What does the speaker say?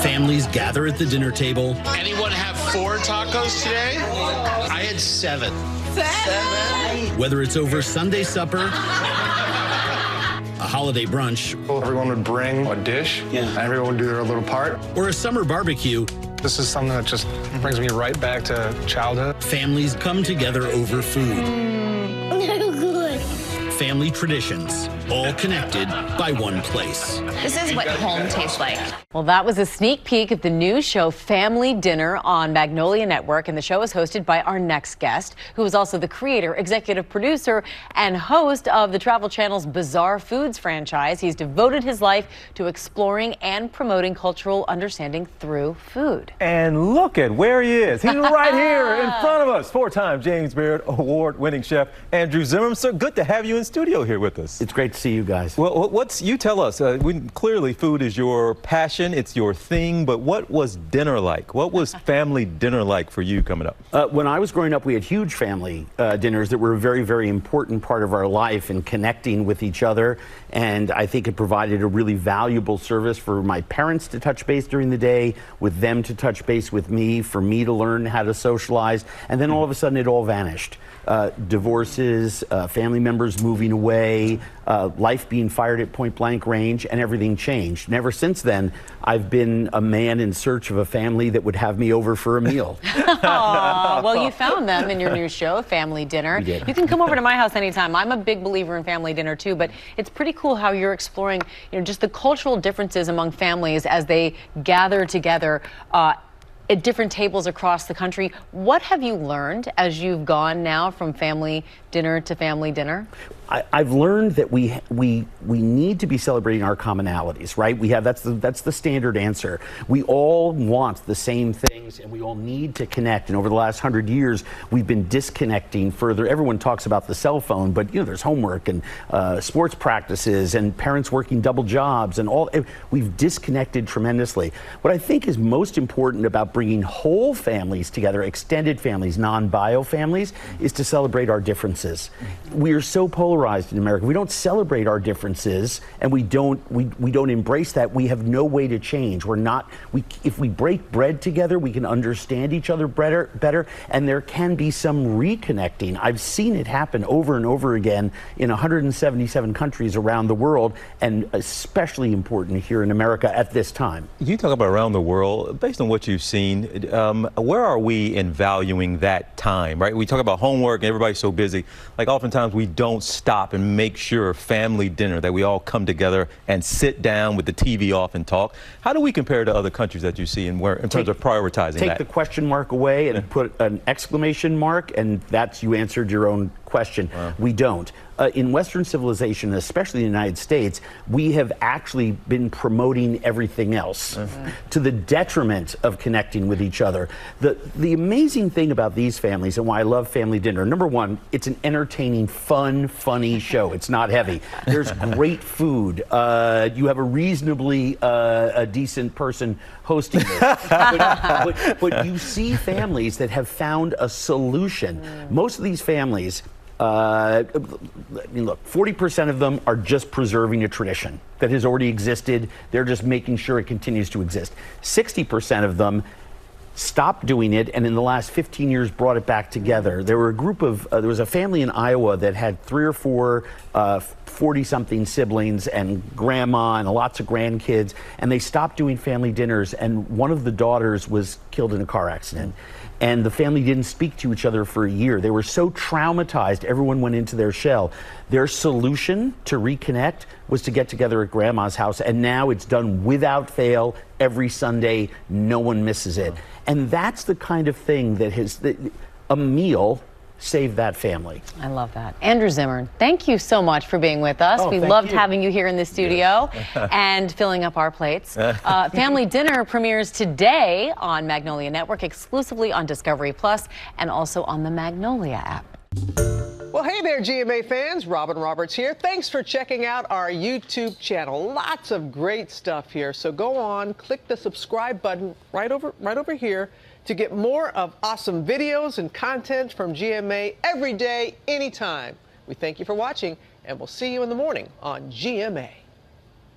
Families gather at the dinner table. Anyone have 4 tacos today? I had 7. 7? Whether it's over Sunday supper, a holiday brunch, everyone would bring a dish, and everyone would do their little part. or a summer barbecue, This is something that just brings me right back to childhood. families come together over food. Good. Family traditions, all connected by one place. This is what home tastes like. Well, that was a sneak peek of the new show Family Dinner on Magnolia Network, and the show is hosted by our next guest, who is also the creator, executive producer, and host of the Travel Channel's Bizarre Foods franchise. He's devoted his life to exploring and promoting cultural understanding through food. And look at where he is. He's right here in front of us. 4-time James Beard award-winning chef Andrew Zimmern. So good to have you in studio here with us. It's great to see you guys. Well, you tell us. Clearly, food is your passion. It's your thing. But what was dinner like? What was family dinner like for you coming up? When I was growing up, we had huge family dinners that were a very, very important part of our life and connecting with each other. And I think it provided a really valuable service for my parents to touch base during the day, with them to touch base with me, for me to learn how to socialize. And then all of a sudden, it all vanished. Divorces, family members moving away, life being fired at point blank range, and everything changed. And ever since then, I've been a man in search of a family that would have me over for a meal. Aw, well, you found them in your new show, Family Dinner. We did. You can come over to my house anytime. I'm a big believer in family dinner too, but it's pretty cool how you're exploring, just the cultural differences among families as they gather together at different tables across the country. What have you learned as you've gone now from family dinner to family dinner? I've learned that we need to be celebrating our commonalities, right? That's the standard answer. We all want the same things, and we all need to connect. And over the last 100 years, we've been disconnecting further. Everyone talks about the cell phone, but there's homework and sports practices and parents working double jobs and all. We've disconnected tremendously. What I think is most important about bringing whole families together, extended families, non-bio families, is to celebrate our differences. We are so polarized in America. We don't celebrate our differences, and we don't embrace that. We have no way to change. If we break bread together, we can understand each other better, and there can be some reconnecting. I've seen it happen over and over again in 177 countries around the world, and especially important here in America at this time. You talk about around the world, based on what you've seen, where are we in valuing that time, right? We talk about homework and everybody's so busy. Like oftentimes we don't stop and make sure family dinner, that we all come together and sit down with the TV off and talk. How do we compare to other countries that you see in terms of prioritizing that? Take the question mark away and put an exclamation mark, and you answered your own question. Wow. We don't. In Western civilization, especially in the United States, we have actually been promoting everything else to the detriment of connecting with each other. The amazing thing about these families and why I love family dinner, number one, it's an entertaining, fun, funny show. It's not heavy. There's great food. You have a reasonably a decent person hosting this. But you see families that have found a solution. Most of these families, look, 40% of them are just preserving a tradition that has already existed. They're just making sure it continues to exist. 60% of them stopped doing it, and in the last 15 years brought it back together. There was a family in Iowa that had 3 or 4 40-something siblings and grandma and lots of grandkids, and they stopped doing family dinners, and one of the daughters was killed in a car accident. And the family didn't speak to each other for a year. They were so traumatized, everyone went into their shell. Their solution to reconnect was to get together at grandma's house, and now it's done without fail every Sunday. No one misses it. And that's the kind of thing that a meal saved that family. I love that. Andrew Zimmern, thank you so much for being with us. We loved having you here in the studio and filling up our plates. Family Dinner premieres today on Magnolia Network, exclusively on Discovery Plus, and also on the Magnolia app. Well, hey there, GMA fans. Robin Roberts here. Thanks for checking out our YouTube channel. Lots of great stuff here. So go on, click the subscribe button right over here to get more of awesome videos and content from GMA every day, anytime. We thank you for watching, and we'll see you in the morning on GMA.